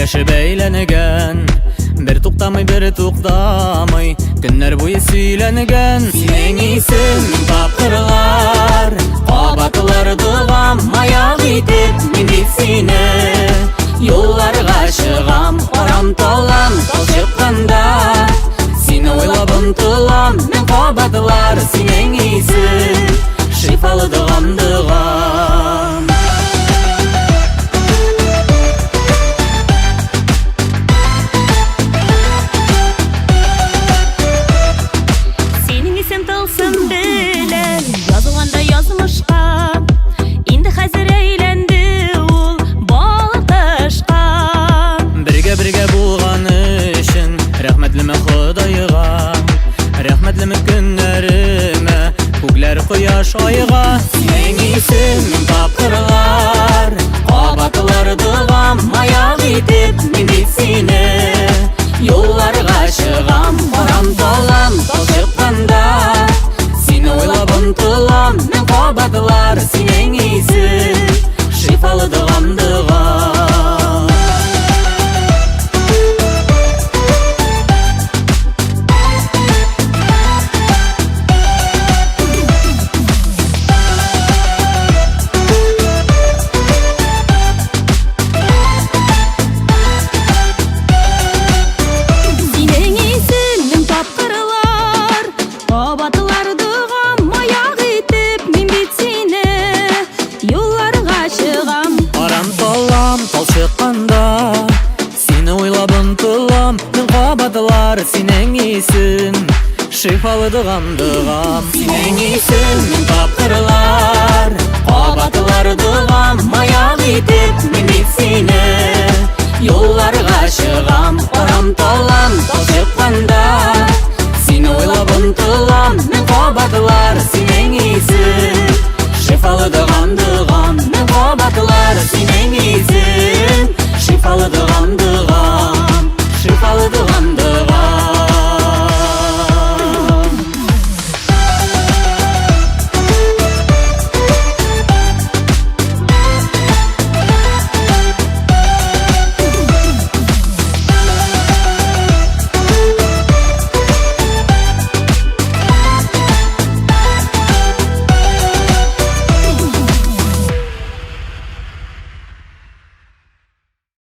Сөйләшеп бәйләнегән, бер туктамый, бер туктамый, көннәр буе сөйләнегән. Синең исем тапкырлар, кабатлар догам, маяк итеп мин бит сине. Юлларга чыгам, арам-талам, тал чыкканда, сине уйлап омтылам, мен кабатлар синең исем, шифалы догам, догам. Сенің исем тылсым белән язылганда язмышка, инде хәзер әйләнде ул балкышка. Бергә булган өчен рәхмәтлеме Ходайга, рәхмәтлеме көннәремә, күкләр кояш айга. Синең исем тапкырлар, кабатлар догам, маяк итеп мин бит сине. Юлларга чыгам, арам-талам, тал чыкканда, сине уйлап омтылам, мен кабатлар синең исем, шифалы догам, догам. Сине уйлап омтылам, мен кабатлар синең исем, шифалы догам, догам. Синең исем тапкырлар, кабатлар догам, маяк итеп мин бит сине. Юлларга чыгам, арам-талам, тал чыкканда, сине уйлап омтылам, мен кабатлар